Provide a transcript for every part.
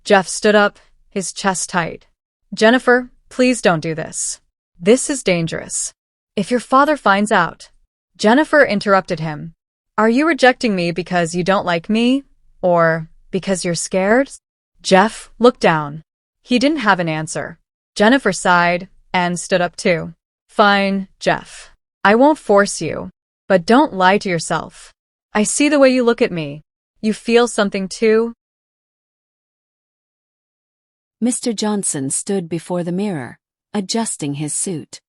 Jeff stood up, his chest tight. Jennifer, please don't do this. This is dangerous. If your father finds out. Jennifer interrupted him. Are you rejecting me because you don't like me? Or because you're scared? Jeff looked down. He didn't have an answer. Jennifer sighed and stood up too. Fine, Jeff. I won't force you. But don't lie to yourself. I see the way you look at me. You feel something too? Mr. Johnson stood before the mirror, adjusting his suit.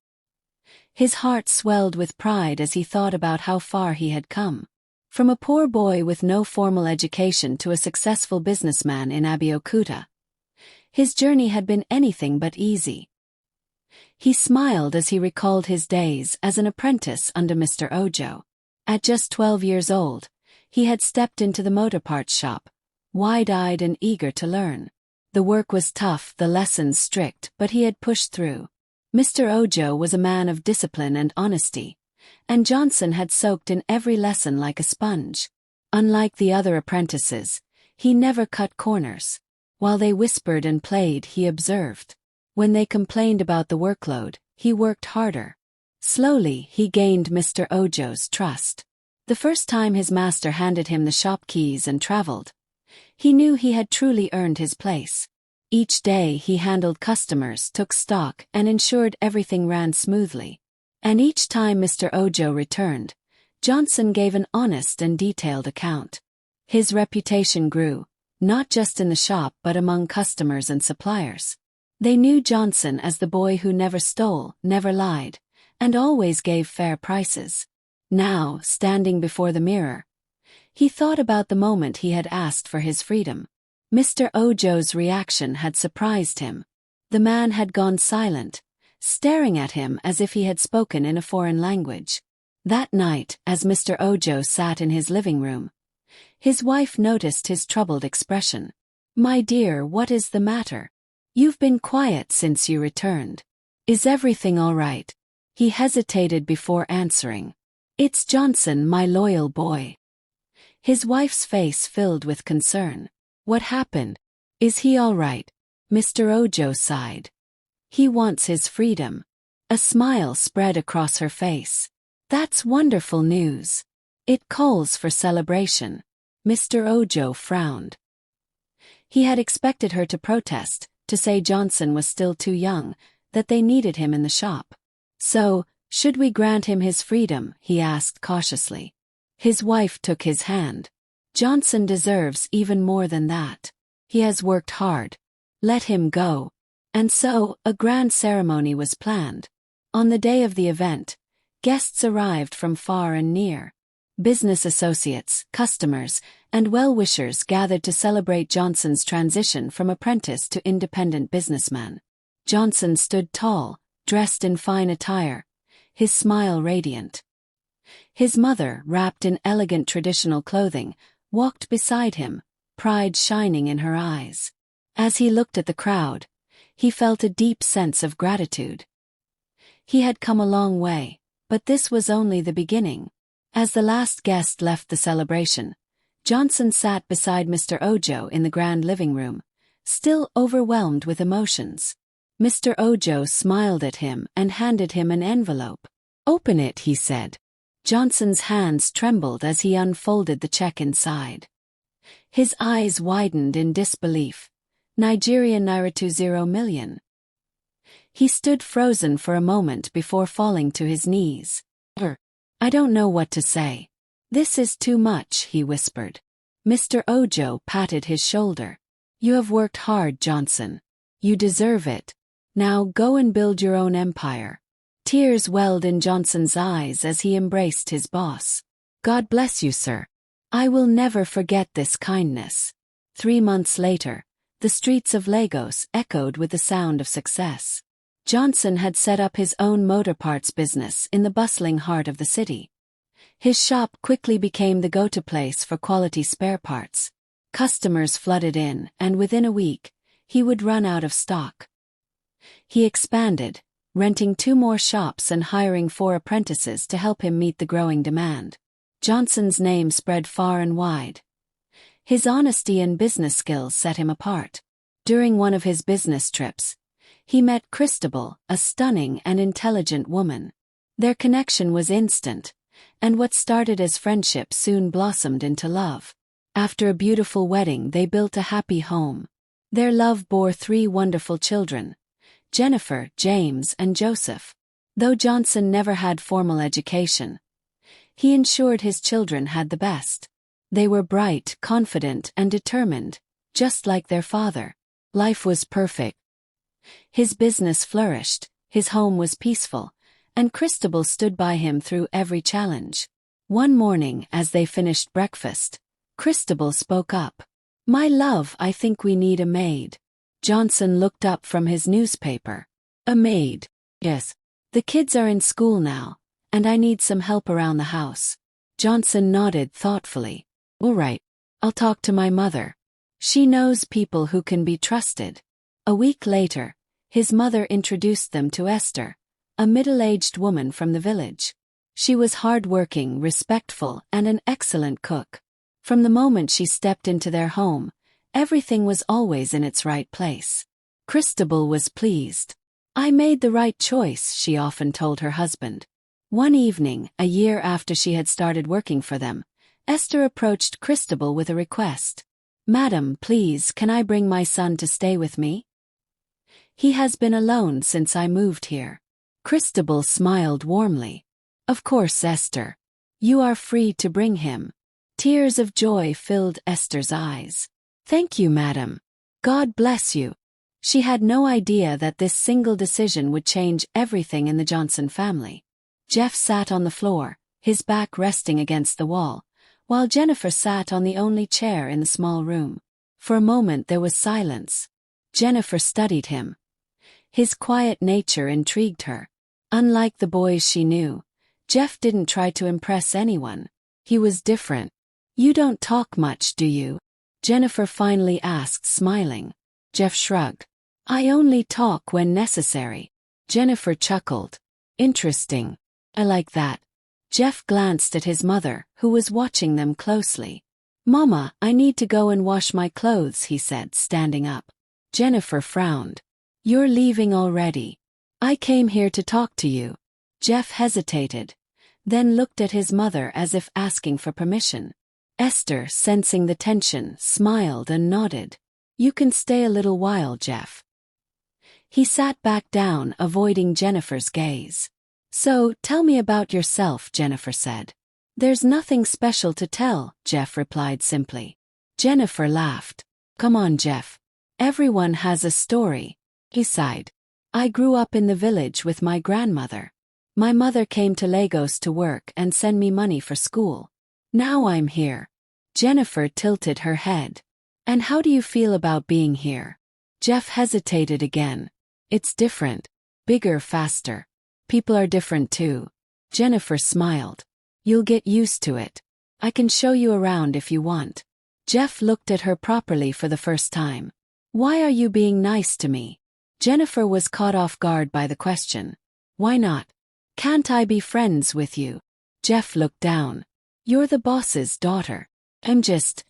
His heart swelled with pride as he thought about how far he had come. From a poor boy with no formal education to a successful businessman in Abeokuta. His journey had been anything but easy. He smiled as he recalled his days as an apprentice under Mr. Ojo. At just 12 years old, he had stepped into the motor parts shop, wide-eyed and eager to learn. The work was tough, the lessons strict, but he had pushed through. Mr. Ojo was a man of discipline and honesty, and Johnson had soaked in every lesson like a sponge. Unlike the other apprentices, he never cut corners. While they whispered and played, he observed. When they complained about the workload, he worked harder. Slowly, he gained Mr. Ojo's trust. The first time his master handed him the shop keys and traveled, he knew he had truly earned his place. Each day he handled customers, took stock, and ensured everything ran smoothly. And each time Mr. Ojo returned, Johnson gave an honest and detailed account. His reputation grew, not just in the shop but among customers and suppliers. They knew Johnson as the boy who never stole, never lied, and always gave fair prices. Now, standing before the mirror, he thought about the moment he had asked for his freedom. Mr. Ojo's reaction had surprised him. The man had gone silent, staring at him as if he had spoken in a foreign language. That night, as Mr. Ojo sat in his living room, his wife noticed his troubled expression. "My dear, what is the matter? You've been quiet since you returned. Is everything all right?" He hesitated before answering. "It's Johnson, my loyal boy." His wife's face filled with concern. "What happened? Is he all right?" Mr. Ojo sighed. "He wants his freedom." A smile spread across her face. "That's wonderful news. It calls for celebration." Mr. Ojo frowned. He had expected her to protest, to say Johnson was still too young, that they needed him in the shop. "So, should we grant him his freedom?" he asked cautiously. His wife took his hand. "Johnson deserves even more than that. He has worked hard. Let him go." And so, a grand ceremony was planned. On the day of the event, guests arrived from far and near. Business associates, customers, and well-wishers gathered to celebrate Johnson's transition from apprentice to independent businessman. Johnson stood tall, dressed in fine attire, his smile radiant. His mother, wrapped in elegant traditional clothing, walked beside him, pride shining in her eyes. As he looked at the crowd, he felt a deep sense of gratitude. He had come a long way, but this was only the beginning. As the last guest left the celebration, Johnson sat beside Mr. Ojo in the grand living room, still overwhelmed with emotions. Mr. Ojo smiled at him and handed him an envelope. "Open it," he said. Johnson's hands trembled as he unfolded the check inside. His eyes widened in disbelief. Nigerian naira 20 million. He stood frozen for a moment before falling to his knees. "I don't know what to say. This is too much," he whispered. Mr. Ojo patted his shoulder. "You have worked hard, Johnson. You deserve it. Now go and build your own empire." Tears welled in Johnson's eyes as he embraced his boss. "God bless you, sir. I will never forget this kindness." 3 months later, the streets of Lagos echoed with the sound of success. Johnson had set up his own motor parts business in the bustling heart of the city. His shop quickly became the go-to place for quality spare parts. Customers flooded in, and within a week, he would run out of stock. He expanded, renting 2 more shops and hiring 4 apprentices to help him meet the growing demand. Johnson's name spread far and wide. His honesty and business skills set him apart. During one of his business trips, he met Christabel, a stunning and intelligent woman. Their connection was instant, and what started as friendship soon blossomed into love. After a beautiful wedding, they built a happy home. Their love bore 3 wonderful children: Jennifer, James, and Joseph. Though Johnson never had formal education, he ensured his children had the best. They were bright, confident, and determined, just like their father. Life was perfect. His business flourished, his home was peaceful, and Christabel stood by him through every challenge. One morning, as they finished breakfast, Christabel spoke up. "My love, I think we need a maid." Johnson looked up from his newspaper. "A maid?" "Yes. The kids are in school now, and I need some help around the house." Johnson nodded thoughtfully. "All right. I'll talk to my mother. She knows people who can be trusted." A week later, his mother introduced them to Esther, a middle-aged woman from the village. She was hardworking, respectful, and an excellent cook. From the moment she stepped into their home, everything was always in its right place. Christabel was pleased. "I made the right choice," she often told her husband. One evening, a year after she had started working for them, Esther approached Christabel with a request. "Madam, please, can I bring my son to stay with me? He has been alone since I moved here." Christabel smiled warmly. "Of course, Esther. You are free to bring him." Tears of joy filled Esther's eyes. "Thank you, madam. God bless you." She had no idea that this single decision would change everything in the Johnson family. Jeff sat on the floor, his back resting against the wall, while Jennifer sat on the only chair in the small room. For a moment there was silence. Jennifer studied him. His quiet nature intrigued her. Unlike the boys she knew, Jeff didn't try to impress anyone. He was different. "You don't talk much, do you?" Jennifer finally asked, smiling. Jeff shrugged. "I only talk when necessary." Jennifer chuckled. "Interesting. I like that." Jeff glanced at his mother, who was watching them closely. "Mama, I need to go and wash my clothes," he said, standing up. Jennifer frowned. "You're leaving already? I came here to talk to you." Jeff hesitated, then looked at his mother as if asking for permission. Esther, sensing the tension, smiled and nodded. "You can stay a little while, Jeff." He sat back down, avoiding Jennifer's gaze. "So, tell me about yourself," Jennifer said. "There's nothing special to tell," Jeff replied simply. Jennifer laughed. "Come on, Jeff. Everyone has a story." He sighed. "I grew up in the village with my grandmother. My mother came to Lagos to work and send me money for school. Now I'm here." Jennifer tilted her head. "And how do you feel about being here?" Jeff hesitated again. "It's different. Bigger, faster. People are different too." Jennifer smiled. "You'll get used to it. I can show you around if you want." Jeff looked at her properly for the first time. "Why are you being nice to me?" Jennifer was caught off guard by the question. "Why not? Can't I be friends with you?" Jeff looked down. "You're the boss's daughter. I'm just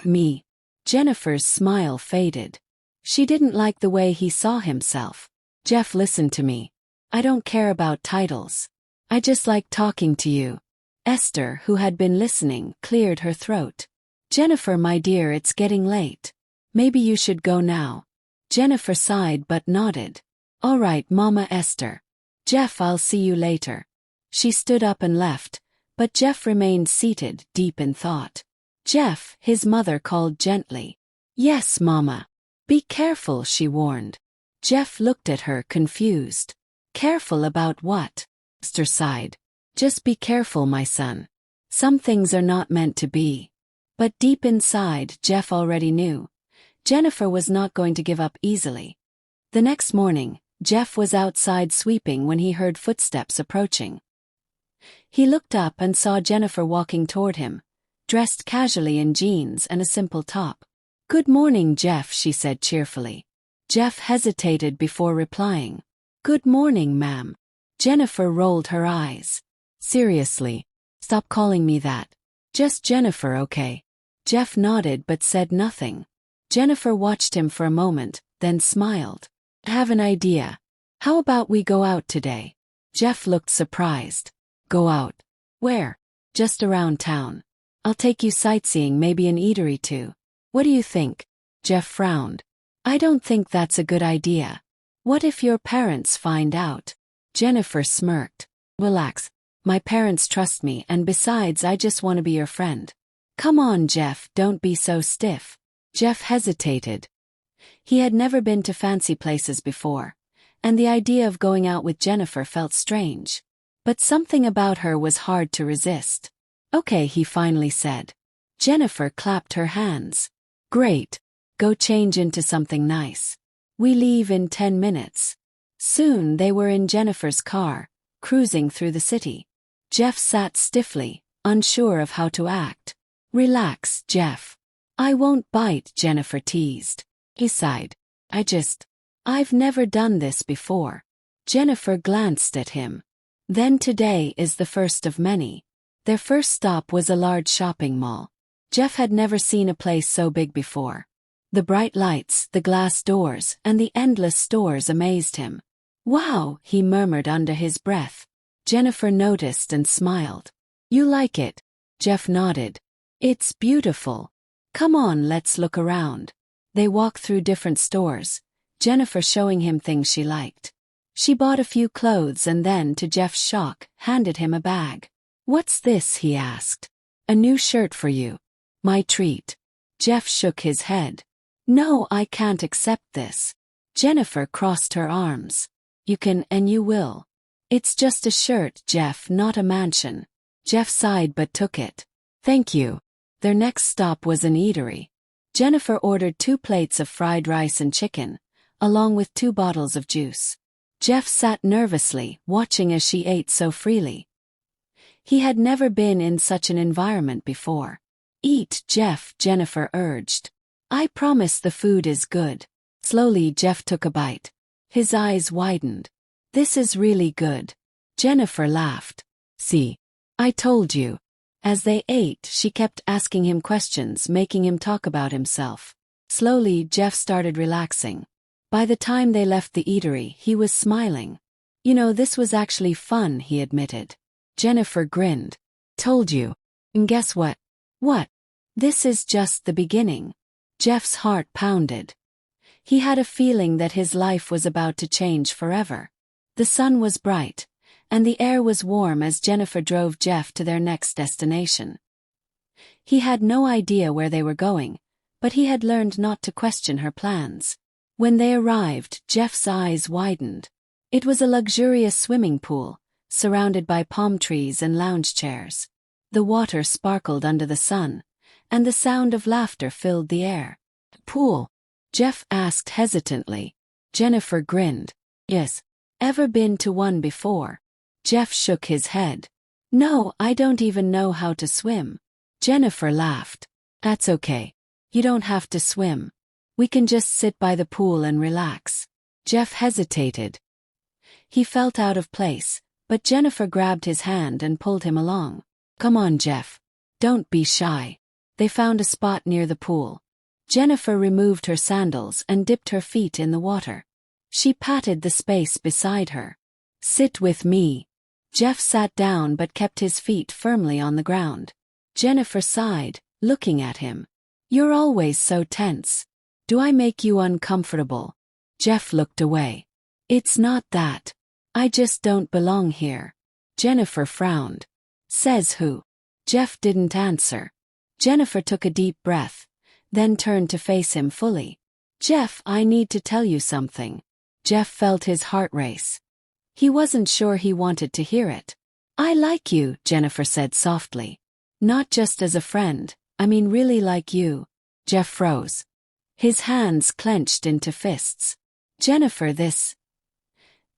me." Jennifer's smile faded. She didn't like the way he saw himself. "Jeff, listen to me. I don't care about titles. I just like talking to you." Esther, who had been listening, cleared her throat. "Jennifer, my dear, it's getting late. Maybe you should go now." Jennifer sighed but nodded. "All right, Mama Esther. Jeff, I'll see you later." She stood up and left, but Jeff remained seated, deep in thought. "Jeff," his mother called gently. "Yes, Mama." "Be careful," she warned. Jeff looked at her, confused. "Careful about what?" Esther sighed. "Just be careful, my son. Some things are not meant to be." But deep inside, Jeff already knew. Jennifer was not going to give up easily. The next morning, Jeff was outside sweeping when he heard footsteps approaching. He looked up and saw Jennifer walking toward him, dressed casually in jeans and a simple top. "Good morning, Jeff," she said cheerfully. Jeff hesitated before replying. "Good morning, ma'am." Jennifer rolled her eyes. "Seriously, stop calling me that. Just Jennifer, okay?" Jeff nodded but said nothing. Jennifer watched him for a moment, then smiled. I have an idea. How about we go out today? Jeff looked surprised. Go out? Where? Just around town. I'll take you sightseeing, maybe an eatery too. What do you think? Jeff frowned. I don't think that's a good idea. What if your parents find out? Jennifer smirked. Relax. My parents trust me, and besides, I just want to be your friend. Come on, Jeff, don't be so stiff. Jeff hesitated. He had never been to fancy places before, and the idea of going out with Jennifer felt strange. But something about her was hard to resist. Okay, he finally said. Jennifer clapped her hands. Great. Go change into something nice. We leave in 10 minutes. Soon they were in Jennifer's car, cruising through the city. Jeff sat stiffly, unsure of how to act. Relax, Jeff. I won't bite, Jennifer teased. He sighed. I've never done this before. Jennifer glanced at him. Then today is the first of many. Their first stop was a large shopping mall. Jeff had never seen a place so big before. The bright lights, the glass doors, and the endless stores amazed him. Wow, he murmured under his breath. Jennifer noticed and smiled. You like it? Jeff nodded. It's beautiful. Come on, let's look around. They walked through different stores, Jennifer showing him things she liked. She bought a few clothes and then, to Jeff's shock, handed him a bag. What's this? He asked. A new shirt for you. My treat. Jeff shook his head. No, I can't accept this. Jennifer crossed her arms. You can and you will. It's just a shirt, Jeff, not a mansion. Jeff sighed but took it. Thank you. Their next stop was an eatery. Jennifer ordered 2 plates of fried rice and chicken, along with 2 bottles of juice. Jeff sat nervously, watching as she ate so freely. He had never been in such an environment before. Eat, Jeff, Jennifer urged. I promise the food is good. Slowly, Jeff took a bite. His eyes widened. This is really good. Jennifer laughed. See? I told you. As they ate, she kept asking him questions, making him talk about himself. Slowly, Jeff started relaxing. By the time they left the eatery, he was smiling. You know, this was actually fun, he admitted. Jennifer grinned. Told you. And guess what? What? This is just the beginning. Jeff's heart pounded. He had a feeling that his life was about to change forever. The sun was bright, and the air was warm as Jennifer drove Jeff to their next destination. He had no idea where they were going, but he had learned not to question her plans. When they arrived, Jeff's eyes widened. It was a luxurious swimming pool, surrounded by palm trees and lounge chairs. The water sparkled under the sun, and the sound of laughter filled the air. Pool? Jeff asked hesitantly. Jennifer grinned. Yes. Ever been to one before? Jeff shook his head. No, I don't even know how to swim. Jennifer laughed. That's okay. You don't have to swim. We can just sit by the pool and relax. Jeff hesitated. He felt out of place, but Jennifer grabbed his hand and pulled him along. Come on, Jeff. Don't be shy. They found a spot near the pool. Jennifer removed her sandals and dipped her feet in the water. She patted the space beside her. Sit with me. Jeff sat down but kept his feet firmly on the ground. Jennifer sighed, looking at him. You're always so tense. Do I make you uncomfortable? Jeff looked away. It's not that. I just don't belong here. Jennifer frowned. Says who? Jeff didn't answer. Jennifer took a deep breath, then turned to face him fully. Jeff, I need to tell you something. Jeff felt his heart race. He wasn't sure he wanted to hear it. I like you, Jennifer said softly. Not just as a friend, I mean really like you. Jeff froze. His hands clenched into fists. Jennifer, this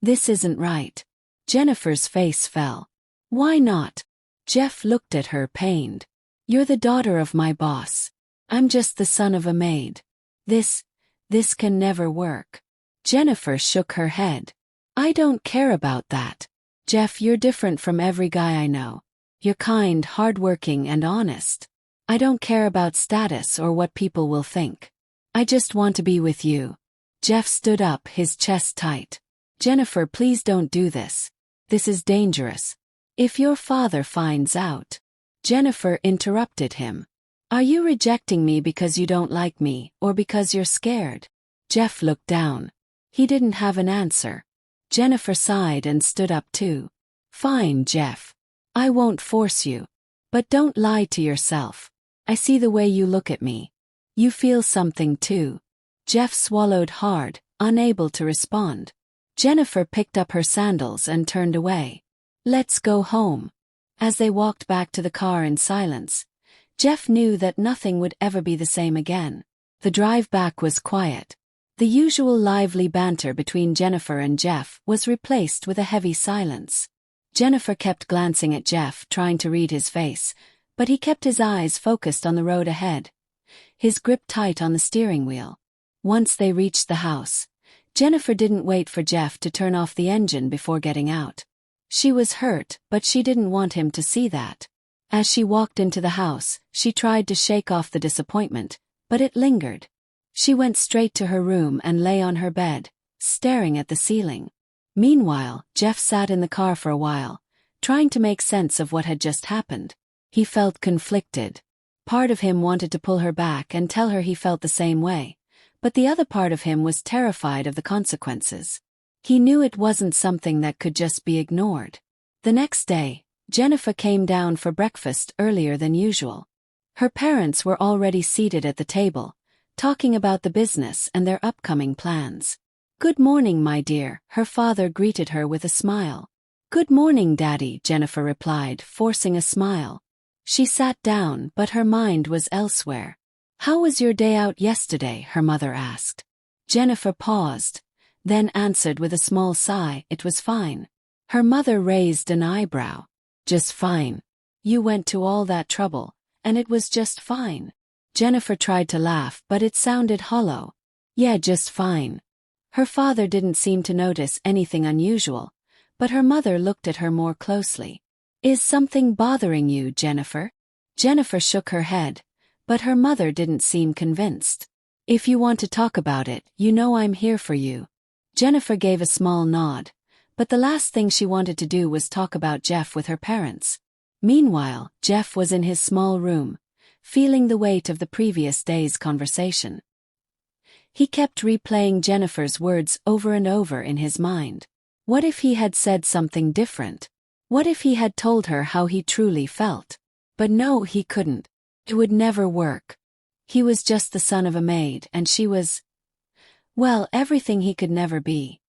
isn't right. Jennifer's face fell. Why not? Jeff looked at her, pained. You're the daughter of my boss. I'm just the son of a maid. This can never work. Jennifer shook her head. I don't care about that. Jeff, you're different from every guy I know. You're kind, hardworking, and honest. I don't care about status or what people will think. I just want to be with you. Jeff stood up, his chest tight. Jennifer, please don't do this. This is dangerous. If your father finds out. Jennifer interrupted him. Are you rejecting me because you don't like me, or because you're scared? Jeff looked down. He didn't have an answer. Jennifer sighed and stood up too. Fine, Jeff. I won't force you. But don't lie to yourself. I see the way you look at me. You feel something too. Jeff swallowed hard, unable to respond. Jennifer picked up her sandals and turned away. Let's go home. As they walked back to the car in silence, Jeff knew that nothing would ever be the same again. The drive back was quiet. The usual lively banter between Jennifer and Jeff was replaced with a heavy silence. Jennifer kept glancing at Jeff, trying to read his face, but he kept his eyes focused on the road ahead, his grip tight on the steering wheel. Once they reached the house, Jennifer didn't wait for Jeff to turn off the engine before getting out. She was hurt, but she didn't want him to see that. As she walked into the house, she tried to shake off the disappointment, but it lingered. She went straight to her room and lay on her bed, staring at the ceiling. Meanwhile, Jeff sat in the car for a while, trying to make sense of what had just happened. He felt conflicted. Part of him wanted to pull her back and tell her he felt the same way, but the other part of him was terrified of the consequences. He knew it wasn't something that could just be ignored. The next day, Jennifer came down for breakfast earlier than usual. Her parents were already seated at the table, talking about the business and their upcoming plans. Good morning, my dear, her father greeted her with a smile. Good morning, Daddy, Jennifer replied, forcing a smile. She sat down, but her mind was elsewhere. How was your day out yesterday? Her mother asked. Jennifer paused, then answered with a small sigh, it was fine. Her mother raised an eyebrow. Just fine. You went to all that trouble, and it was just fine. Jennifer tried to laugh, but it sounded hollow. Yeah, just fine. Her father didn't seem to notice anything unusual, but her mother looked at her more closely. Is something bothering you, Jennifer? Jennifer shook her head, but her mother didn't seem convinced. If you want to talk about it, you know I'm here for you. Jennifer gave a small nod, but the last thing she wanted to do was talk about Jeff with her parents. Meanwhile, Jeff was in his small room, feeling the weight of the previous day's conversation. He kept replaying Jennifer's words over and over in his mind. What if he had said something different? What if he had told her how he truly felt? But no, he couldn't. It would never work. He was just the son of a maid, and she was, well, everything he could never be.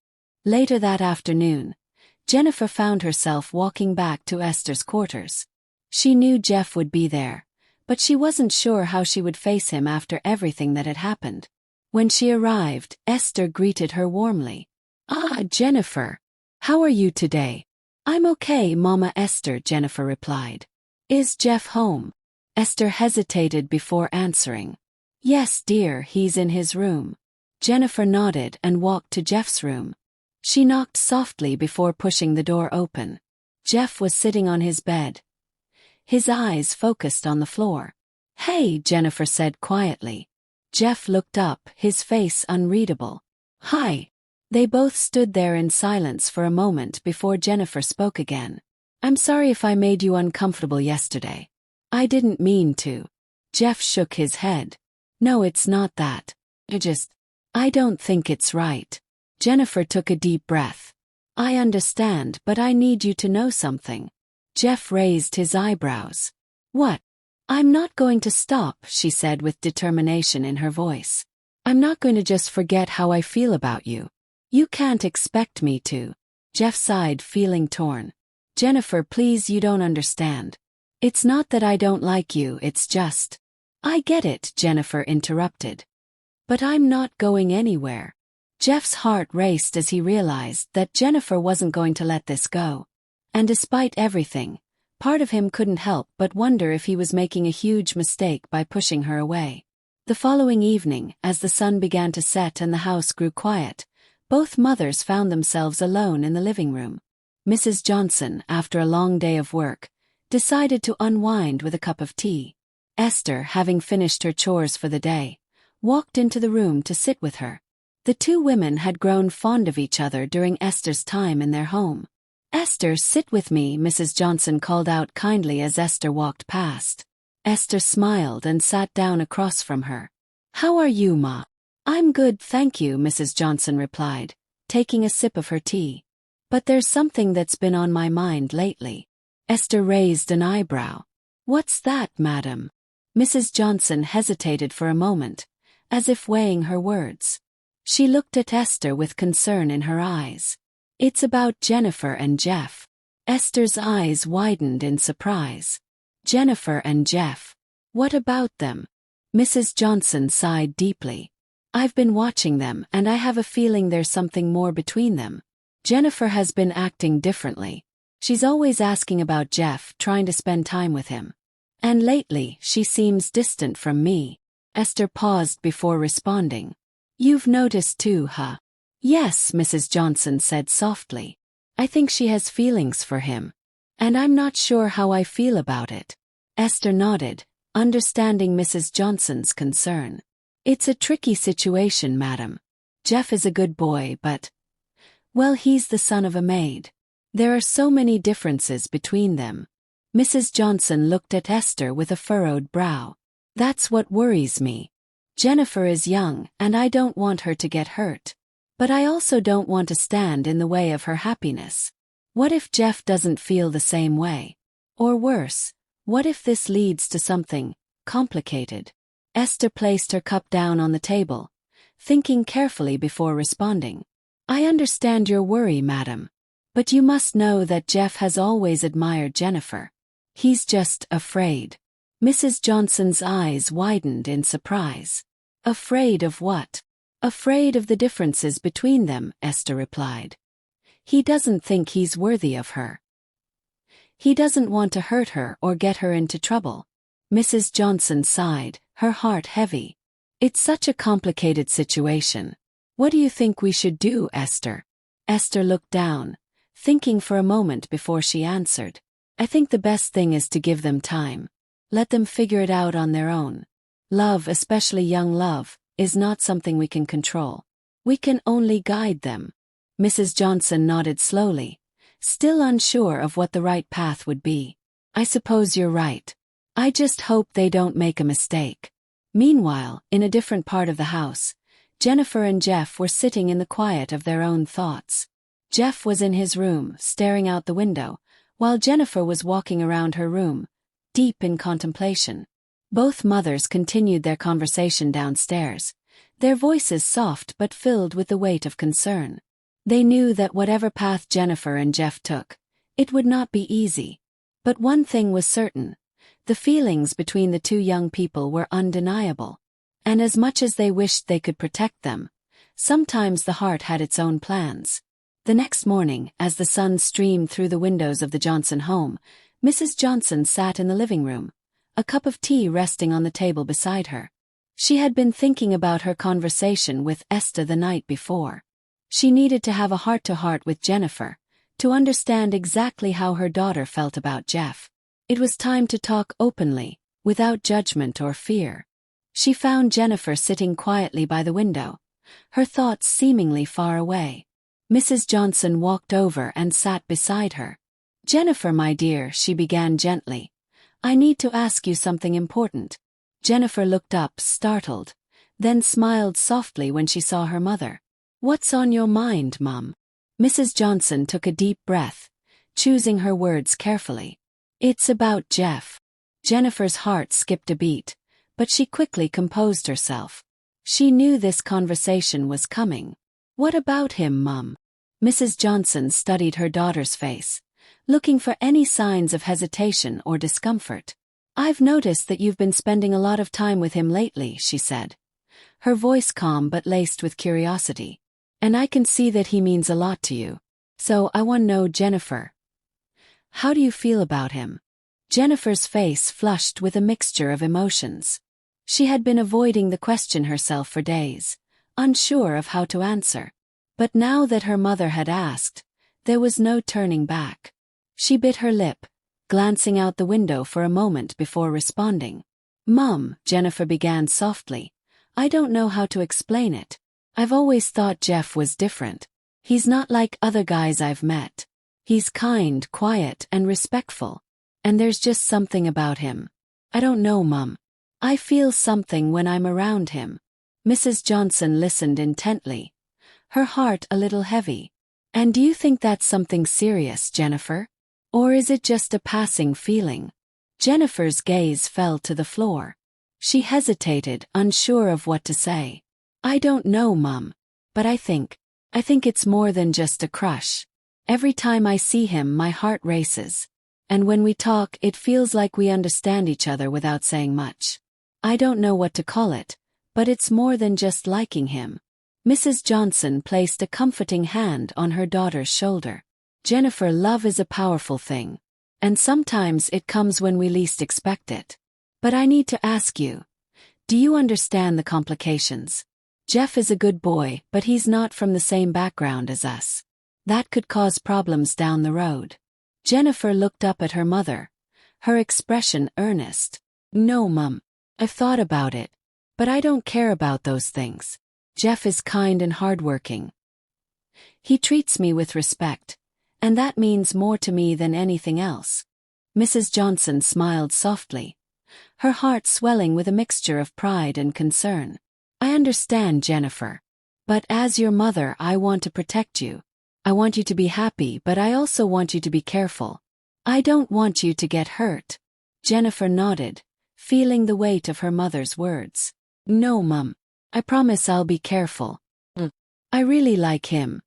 Later that afternoon, Jennifer found herself walking back to Esther's quarters. She knew Jeff would be there, but she wasn't sure how she would face him after everything that had happened. When she arrived, Esther greeted her warmly. Ah, Jennifer. How are you today? I'm okay, Mama Esther, Jennifer replied. Is Jeff home? Esther hesitated before answering. Yes, dear, he's in his room. Jennifer nodded and walked to Jeff's room. She knocked softly before pushing the door open. Jeff was sitting on his bed, his eyes focused on the floor. Hey, Jennifer said quietly. Jeff looked up, his face unreadable. Hi. They both stood there in silence for a moment before Jennifer spoke again. I'm sorry if I made you uncomfortable yesterday. I didn't mean to. Jeff shook his head. No, it's not that. I don't think it's right. Jennifer took a deep breath. I understand, but I need you to know something. Jeff raised his eyebrows. What? I'm not going to stop, she said with determination in her voice. I'm not going to just forget how I feel about you. You can't expect me to. Jeff sighed, feeling torn. Jennifer, please, you don't understand. It's not that I don't like you, it's just. I get it, Jennifer interrupted. But I'm not going anywhere. Jeff's heart raced as he realized that Jennifer wasn't going to let this go. And despite everything, part of him couldn't help but wonder if he was making a huge mistake by pushing her away. The following evening, as the sun began to set and the house grew quiet, both mothers found themselves alone in the living room. Mrs. Johnson, after a long day of work, decided to unwind with a cup of tea. Esther, having finished her chores for the day, walked into the room to sit with her. The two women had grown fond of each other during Esther's time in their home. "Esther, sit with me," Mrs. Johnson called out kindly as Esther walked past. Esther smiled and sat down across from her. "How are you, Ma?" "I'm good, thank you," Mrs. Johnson replied, taking a sip of her tea. "But there's something that's been on my mind lately." Esther raised an eyebrow. "What's that, madam?" Mrs. Johnson hesitated for a moment, as if weighing her words. She looked at Esther with concern in her eyes. "It's about Jennifer and Jeff." Esther's eyes widened in surprise. "Jennifer and Jeff? What about them?" Mrs. Johnson sighed deeply. "I've been watching them and I have a feeling there's something more between them. Jennifer has been acting differently. She's always asking about Jeff, trying to spend time with him. And lately, she seems distant from me." Esther paused before responding. "You've noticed too, huh?" "Yes," Mrs. Johnson said softly. "I think she has feelings for him. And I'm not sure how I feel about it." Esther nodded, understanding Mrs. Johnson's concern. "It's a tricky situation, madam. Jeff is a good boy, but, well, he's the son of a maid. There are so many differences between them." Mrs. Johnson looked at Esther with a furrowed brow. "That's what worries me. Jennifer is young, and I don't want her to get hurt. But I also don't want to stand in the way of her happiness. What if Jeff doesn't feel the same way? Or worse, what if this leads to something complicated?" Esther placed her cup down on the table, thinking carefully before responding. "I understand your worry, madam. But you must know that Jeff has always admired Jennifer. He's just afraid." Mrs. Johnson's eyes widened in surprise. "Afraid of what?" "Afraid of the differences between them," Esther replied. "He doesn't think he's worthy of her. He doesn't want to hurt her or get her into trouble." Mrs. Johnson sighed, her heart heavy. "It's such a complicated situation. What do you think we should do, Esther?" Esther looked down, thinking for a moment before she answered. "I think the best thing is to give them time. Let them figure it out on their own. Love, especially young love, is not something we can control. We can only guide them." Mrs. Johnson nodded slowly, still unsure of what the right path would be. "I suppose you're right. I just hope they don't make a mistake." Meanwhile, in a different part of the house, Jennifer and Jeff were sitting in the quiet of their own thoughts. Jeff was in his room, staring out the window, while Jennifer was walking around her room, deep in contemplation. Both mothers continued their conversation downstairs, their voices soft but filled with the weight of concern. They knew that whatever path Jennifer and Jeff took, it would not be easy. But one thing was certain: the feelings between the two young people were undeniable. And as much as they wished they could protect them, sometimes the heart had its own plans. The next morning, as the sun streamed through the windows of the Johnson home, Mrs. Johnson sat in the living room, a cup of tea resting on the table beside her. She had been thinking about her conversation with Esther the night before. She needed to have a heart-to-heart with Jennifer, to understand exactly how her daughter felt about Jeff. It was time to talk openly, without judgment or fear. She found Jennifer sitting quietly by the window, her thoughts seemingly far away. Mrs. Johnson walked over and sat beside her. "Jennifer, my dear," she began gently, "I need to ask you something important." Jennifer looked up, startled, then smiled softly when she saw her mother. "What's on your mind, Mum?" Mrs. Johnson took a deep breath, choosing her words carefully. "It's about Jeff." Jennifer's heart skipped a beat, but she quickly composed herself. She knew this conversation was coming. "What about him, Mum?" Mrs. Johnson studied her daughter's face, looking for any signs of hesitation or discomfort. "I've noticed that you've been spending a lot of time with him lately," she said, her voice calm but laced with curiosity. "And I can see that he means a lot to you. So I want to know, Jennifer, how do you feel about him?" Jennifer's face flushed with a mixture of emotions. She had been avoiding the question herself for days, unsure of how to answer. But now that her mother had asked, there was no turning back. She bit her lip, glancing out the window for a moment before responding. "Mum," Jennifer began softly, "I don't know how to explain it. I've always thought Jeff was different. He's not like other guys I've met. He's kind, quiet, and respectful. And there's just something about him. I don't know, Mum. I feel something when I'm around him. Mrs. Johnson listened intently, her heart a little heavy. And do you think that's something serious, Jennifer? Or is it just a passing feeling? Jennifer's gaze fell to the floor. She hesitated, unsure of what to say. I don't know, Mum. But I think it's more than just a crush. Every time I see him, my heart races. And when we talk, it feels like we understand each other without saying much. I don't know what to call it, but it's more than just liking him. Mrs. Johnson placed a comforting hand on her daughter's shoulder. Jennifer, love is a powerful thing. And sometimes it comes when we least expect it. But I need to ask you, do you understand the complications? Jeff is a good boy, but he's not from the same background as us. That could cause problems down the road. Jennifer looked up at her mother, her expression earnest. No, Mum. I've thought about it. But I don't care about those things. Jeff is kind and hardworking. He treats me with respect, and that means more to me than anything else. Mrs. Johnson smiled softly, her heart swelling with a mixture of pride and concern. I understand, Jennifer. But as your mother, I want to protect you. I want you to be happy, but I also want you to be careful. I don't want you to get hurt. Jennifer nodded, feeling the weight of her mother's words. No, Mum. I promise I'll be careful. I really like him.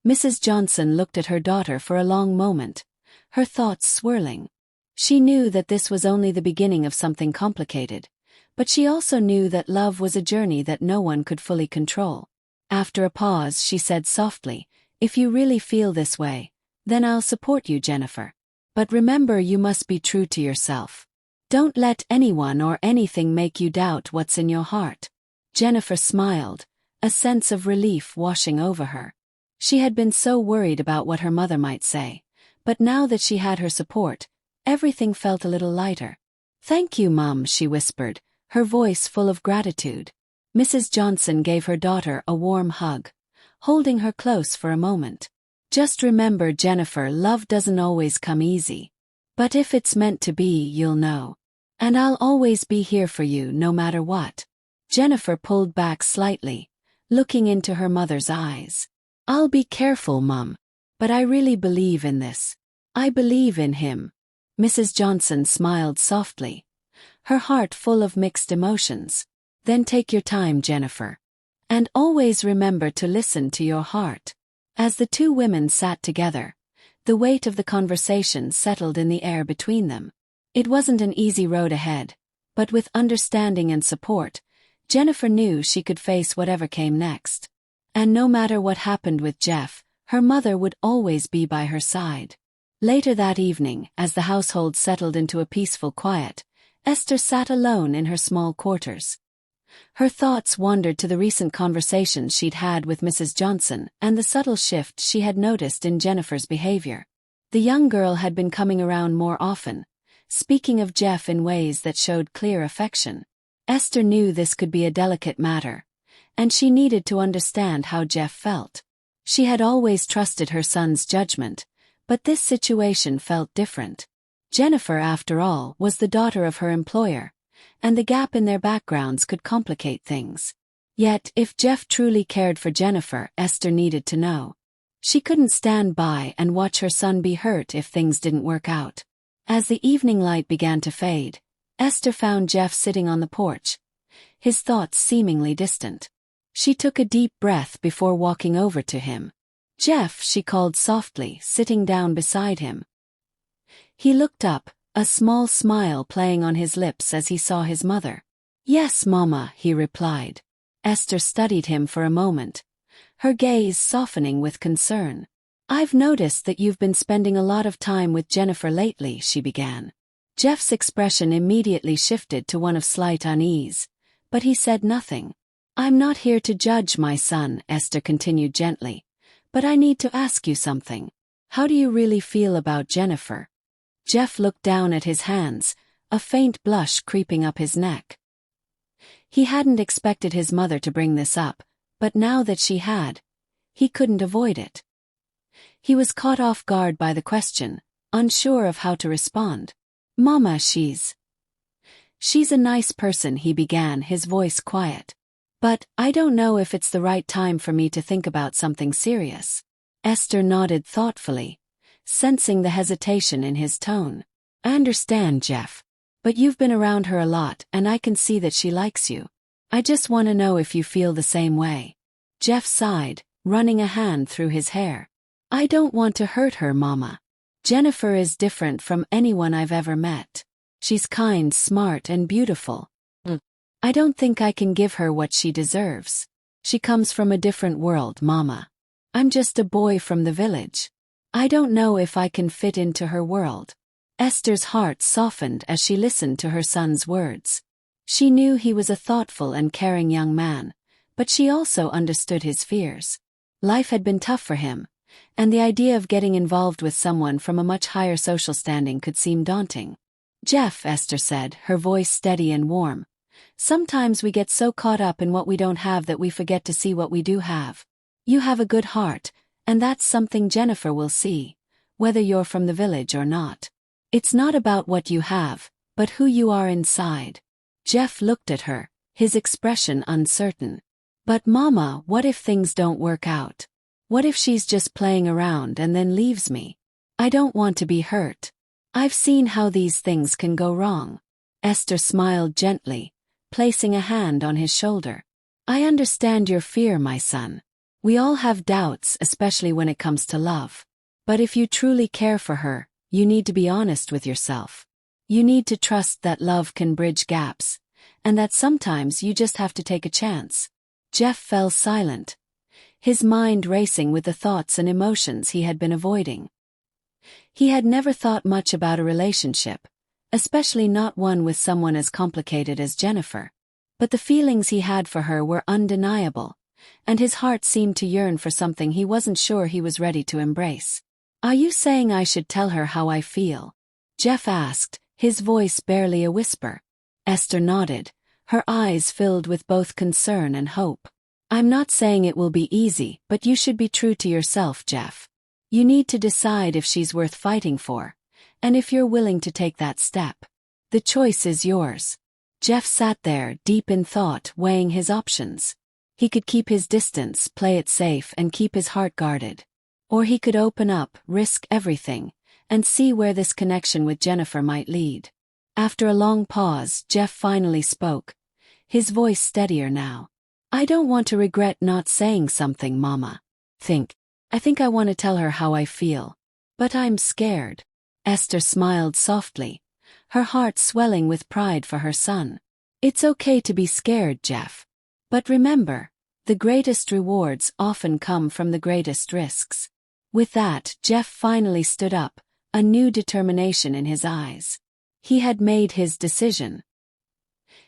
Mrs. Johnson looked at her daughter for a long moment, her thoughts swirling. She knew that this was only the beginning of something complicated, but she also knew that love was a journey that no one could fully control. After a pause, she said softly, If you really feel this way, then I'll support you, Jennifer. But remember, you must be true to yourself. Don't let anyone or anything make you doubt what's in your heart. Jennifer smiled, a sense of relief washing over her. She had been so worried about what her mother might say, but now that she had her support, everything felt a little lighter. Thank you, Mum, she whispered, her voice full of gratitude. Mrs. Johnson gave her daughter a warm hug, holding her close for a moment. Just remember, Jennifer, love doesn't always come easy. But if it's meant to be, you'll know. And I'll always be here for you no matter what. Jennifer pulled back slightly, looking into her mother's eyes. I'll be careful, Mum. But I really believe in this. I believe in him. Mrs. Johnson smiled softly, her heart full of mixed emotions. Then take your time, Jennifer. And always remember to listen to your heart. As the two women sat together, the weight of the conversation settled in the air between them. It wasn't an easy road ahead, but with understanding and support, Jennifer knew she could face whatever came next. And no matter what happened with Jeff, her mother would always be by her side. Later that evening, as the household settled into a peaceful quiet, Esther sat alone in her small quarters. Her thoughts wandered to the recent conversations she'd had with Mrs. Johnson and the subtle shift she had noticed in Jennifer's behavior. The young girl had been coming around more often, speaking of Jeff in ways that showed clear affection. Esther knew this could be a delicate matter, and she needed to understand how Jeff felt. She had always trusted her son's judgment, but this situation felt different. Jennifer, after all, was the daughter of her employer, and the gap in their backgrounds could complicate things. Yet, if Jeff truly cared for Jennifer, Esther needed to know. She couldn't stand by and watch her son be hurt if things didn't work out. As the evening light began to fade, Esther found Jeff sitting on the porch, his thoughts seemingly distant. She took a deep breath before walking over to him. Jeff, she called softly, sitting down beside him. He looked up, a small smile playing on his lips as he saw his mother. Yes, Mama, he replied. Esther studied him for a moment, her gaze softening with concern. I've noticed that you've been spending a lot of time with Jennifer lately, she began. Jeff's expression immediately shifted to one of slight unease, but he said nothing. I'm not here to judge my son, Esther continued gently, but I need to ask you something. How do you really feel about Jennifer? Jeff looked down at his hands, a faint blush creeping up his neck. He hadn't expected his mother to bring this up, but now that she had, he couldn't avoid it. He was caught off guard by the question, unsure of how to respond. "Mama, she's a nice person," he began, his voice quiet. "But I don't know if it's the right time for me to think about something serious." Esther nodded thoughtfully, sensing the hesitation in his tone. "I understand, Jeff. But you've been around her a lot and I can see that she likes you. I just want to know if you feel the same way." Jeff sighed, running a hand through his hair. "I don't want to hurt her, Mama. Jennifer is different from anyone I've ever met. She's kind, smart, and beautiful. I don't think I can give her what she deserves. She comes from a different world, Mama. I'm just a boy from the village. I don't know if I can fit into her world." Esther's heart softened as she listened to her son's words. She knew he was a thoughtful and caring young man, but she also understood his fears. Life had been tough for him, and the idea of getting involved with someone from a much higher social standing could seem daunting. "Jeff," Esther said, her voice steady and warm, "sometimes we get so caught up in what we don't have that we forget to see what we do have. You have a good heart, and that's something Jennifer will see, whether you're from the village or not. It's not about what you have, but who you are inside." Jeff looked at her, his expression uncertain. "But Mama, what if things don't work out? What if she's just playing around and then leaves me? I don't want to be hurt. I've seen how these things can go wrong." Esther smiled gently, placing a hand on his shoulder. "I understand your fear, my son. We all have doubts, especially when it comes to love. But if you truly care for her, you need to be honest with yourself. You need to trust that love can bridge gaps, and that sometimes you just have to take a chance." Jeff fell silent, his mind racing with the thoughts and emotions he had been avoiding. He had never thought much about a relationship, especially not one with someone as complicated as Jennifer. But the feelings he had for her were undeniable, and his heart seemed to yearn for something he wasn't sure he was ready to embrace. "Are you saying I should tell her how I feel?" Jeff asked, his voice barely a whisper. Esther nodded, her eyes filled with both concern and hope. "I'm not saying it will be easy, but you should be true to yourself, Jeff. You need to decide if she's worth fighting for, and if you're willing to take that step. The choice is yours." Jeff sat there, deep in thought, weighing his options. He could keep his distance, play it safe, and keep his heart guarded. Or he could open up, risk everything, and see where this connection with Jennifer might lead. After a long pause, Jeff finally spoke, his voice steadier now. "I don't want to regret not saying something, Mama. I think I want to tell her how I feel. But I'm scared." Esther smiled softly, her heart swelling with pride for her son. "It's okay to be scared, Jeff. But remember, the greatest rewards often come from the greatest risks." With that, Jeff finally stood up, a new determination in his eyes. He had made his decision.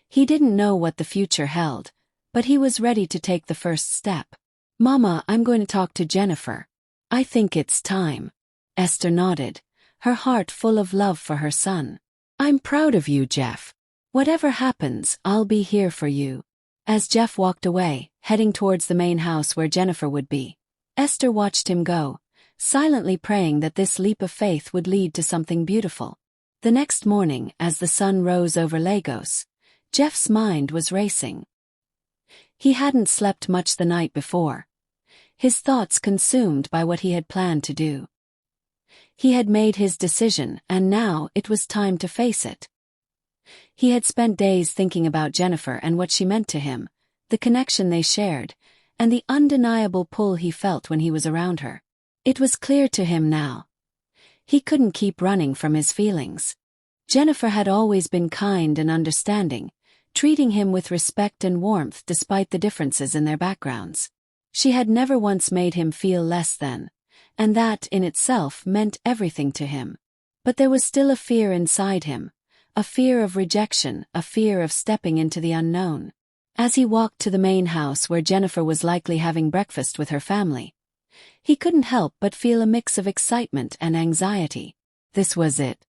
He didn't know what the future held, but he was ready to take the first step. "Mama, I'm going to talk to Jennifer. I think it's time." Esther nodded, her heart full of love for her son. "I'm proud of you, Jeff. Whatever happens, I'll be here for you." As Jeff walked away, heading towards the main house where Jennifer would be, Esther watched him go, silently praying that this leap of faith would lead to something beautiful. The next morning, as the sun rose over Lagos, Jeff's mind was racing. He hadn't slept much the night before, his thoughts consumed by what he had planned to do. He had made his decision, and now it was time to face it. He had spent days thinking about Jennifer and what she meant to him, the connection they shared, and the undeniable pull he felt when he was around her. It was clear to him now. He couldn't keep running from his feelings. Jennifer had always been kind and understanding, treating him with respect and warmth despite the differences in their backgrounds. She had never once made him feel less than, and that in itself meant everything to him. But there was still a fear inside him, a fear of rejection, a fear of stepping into the unknown. As he walked to the main house where Jennifer was likely having breakfast with her family, he couldn't help but feel a mix of excitement and anxiety. This was it.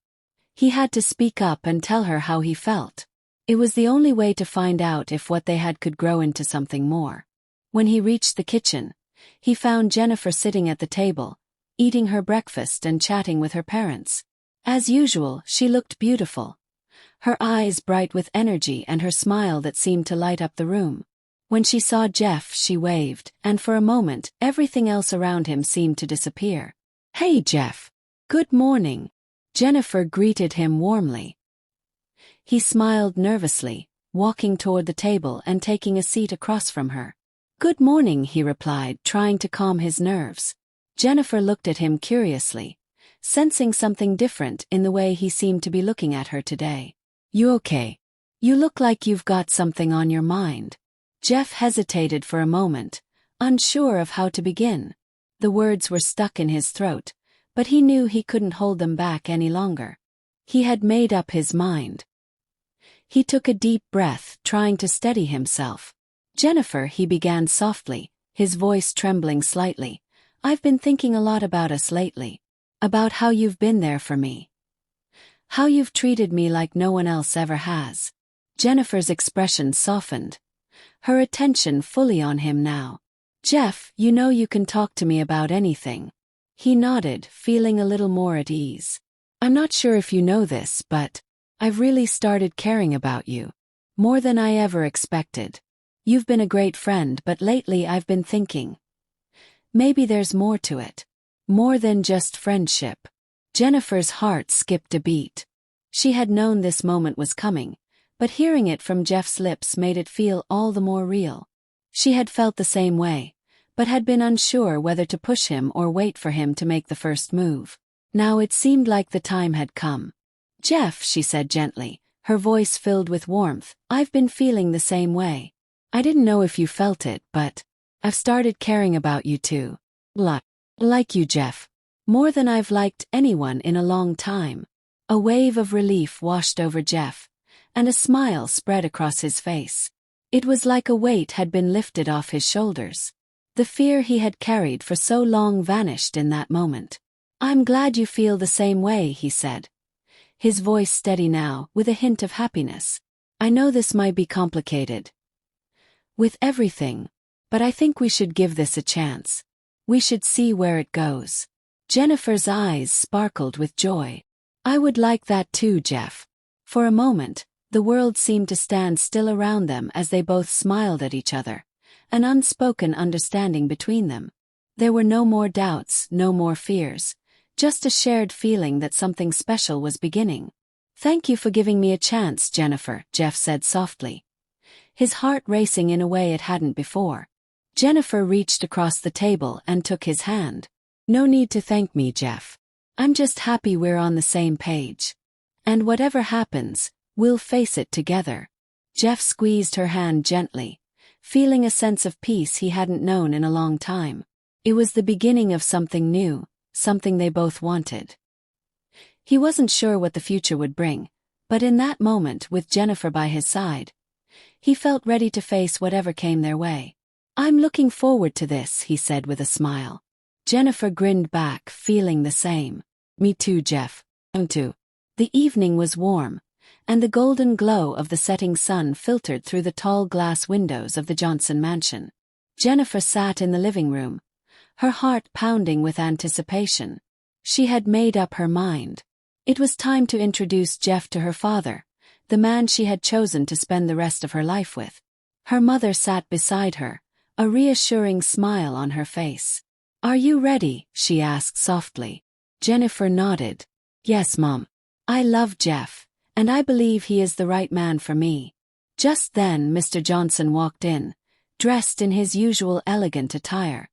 He had to speak up and tell her how he felt. It was the only way to find out if what they had could grow into something more. When he reached the kitchen, he found Jennifer sitting at the table, eating her breakfast and chatting with her parents. As usual, she looked beautiful, her eyes bright with energy and her smile that seemed to light up the room. When she saw Jeff, she waved, and for a moment, everything else around him seemed to disappear. "Hey, Jeff. Good morning." Jennifer greeted him warmly. He smiled nervously, walking toward the table and taking a seat across from her. "Good morning," he replied, trying to calm his nerves. Jennifer looked at him curiously, sensing something different in the way he seemed to be looking at her today. "You okay? You look like you've got something on your mind." Jeff hesitated for a moment, unsure of how to begin. The words were stuck in his throat, but he knew he couldn't hold them back any longer. He had made up his mind. He took a deep breath, trying to steady himself. "Jennifer," he began softly, his voice trembling slightly, "I've been thinking a lot about us lately. About how you've been there for me. How you've treated me like no one else ever has." Jennifer's expression softened, her attention fully on him now. "Jeff, you know you can talk to me about anything." He nodded, feeling a little more at ease. "I'm not sure if you know this, but I've really started caring about you. More than I ever expected. You've been a great friend, but lately I've been thinking, maybe there's more to it. More than just friendship." Jennifer's heart skipped a beat. She had known this moment was coming, but hearing it from Jeff's lips made it feel all the more real. She had felt the same way, but had been unsure whether to push him or wait for him to make the first move. Now it seemed like the time had come. "Jeff," she said gently, her voice filled with warmth, "I've been feeling the same way. I didn't know if you felt it, but I've started caring about you too. Like you, Jeff. More than I've liked anyone in a long time." A wave of relief washed over Jeff, and a smile spread across his face. It was like a weight had been lifted off his shoulders. The fear he had carried for so long vanished in that moment. "I'm glad you feel the same way," he said, his voice steady now, with a hint of happiness. "I know this might be complicated with everything, but I think we should give this a chance. We should see where it goes." Jennifer's eyes sparkled with joy. "I would like that too, Jeff." For a moment, the world seemed to stand still around them as they both smiled at each other, an unspoken understanding between them. There were no more doubts, no more fears, just a shared feeling that something special was beginning. "Thank you for giving me a chance, Jennifer," Jeff said softly, his heart racing in a way it hadn't before. Jennifer reached across the table and took his hand. "No need to thank me, Jeff. I'm just happy we're on the same page. And whatever happens, we'll face it together." Jeff squeezed her hand gently, feeling a sense of peace he hadn't known in a long time. It was the beginning of something new, something they both wanted. He wasn't sure what the future would bring, but in that moment, with Jennifer by his side, he felt ready to face whatever came their way. "I'm looking forward to this," he said with a smile. Jennifer grinned back, feeling the same. "Me too, Jeff. Me too." The evening was warm, and the golden glow of the setting sun filtered through the tall glass windows of the Johnson mansion. Jennifer sat in the living room, her heart pounding with anticipation. She had made up her mind. It was time to introduce Jeff to her father, the man she had chosen to spend the rest of her life with. Her mother sat beside her, a reassuring smile on her face. "Are you ready?" she asked softly. Jennifer nodded. "Yes, Mom. I love Jeff, and I believe he is the right man for me." Just then Mr. Johnson walked in, dressed in his usual elegant attire.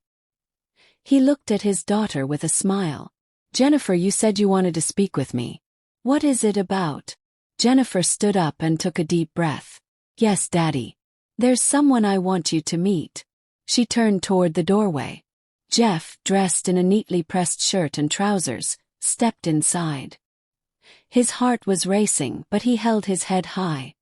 He looked at his daughter with a smile. "Jennifer, you said you wanted to speak with me. What is it about?" Jennifer stood up and took a deep breath. "Yes, Daddy. There's someone I want you to meet." She turned toward the doorway. Jeff, dressed in a neatly pressed shirt and trousers, stepped inside. His heart was racing, but he held his head high.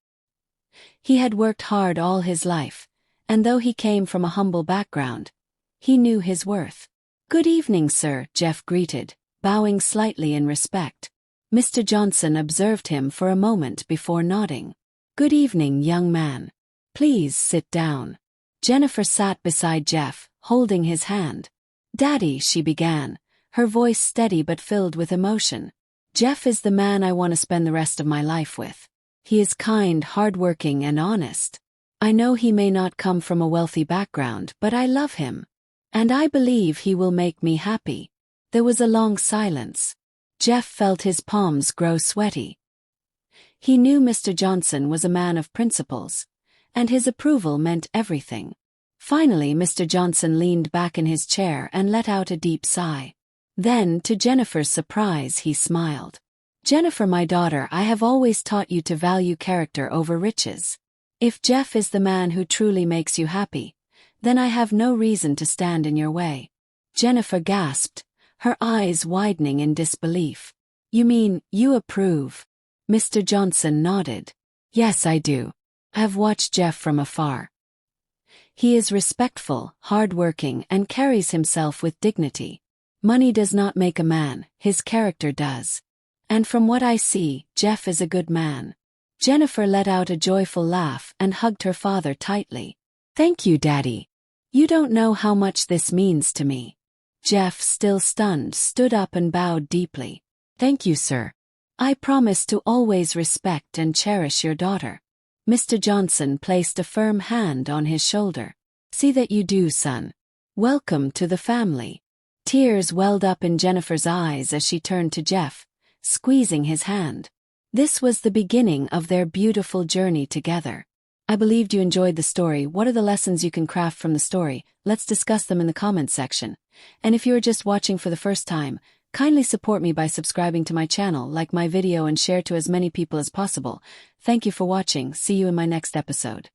He had worked hard all his life, and though he came from a humble background, he knew his worth. "Good evening, sir," Jeff greeted, bowing slightly in respect. Mr. Johnson observed him for a moment before nodding. "Good evening, young man. Please sit down." Jennifer sat beside Jeff, holding his hand. "Daddy," she began, her voice steady but filled with emotion. "Jeff is the man I want to spend the rest of my life with. He is kind, hardworking, and honest. I know he may not come from a wealthy background, but I love him. And I believe he will make me happy." There was a long silence. Jeff felt his palms grow sweaty. He knew Mr. Johnson was a man of principles, and his approval meant everything. Finally, Mr. Johnson leaned back in his chair and let out a deep sigh. Then, to Jennifer's surprise, he smiled. "Jennifer, my daughter, I have always taught you to value character over riches. If Jeff is the man who truly makes you happy, then I have no reason to stand in your way." Jennifer gasped, her eyes widening in disbelief. "You mean, you approve?" Mr. Johnson nodded. "Yes, I do. I have watched Jeff from afar. He is respectful, hardworking, and carries himself with dignity. Money does not make a man, his character does. And from what I see, Jeff is a good man." Jennifer let out a joyful laugh and hugged her father tightly. "Thank you, Daddy. You don't know how much this means to me." Jeff, still stunned, stood up and bowed deeply. "Thank you, sir. I promise to always respect and cherish your daughter." Mr. Johnson placed a firm hand on his shoulder. "See that you do, son. Welcome to the family." Tears welled up in Jennifer's eyes as she turned to Jeff, squeezing his hand. This was the beginning of their beautiful journey together. I believed you enjoyed the story. What are the lessons you can craft from the story? Let's discuss them in the comments section. And if you are just watching for the first time, kindly support me by subscribing to my channel, like my video, and share to as many people as possible. Thank you for watching. See you in my next episode.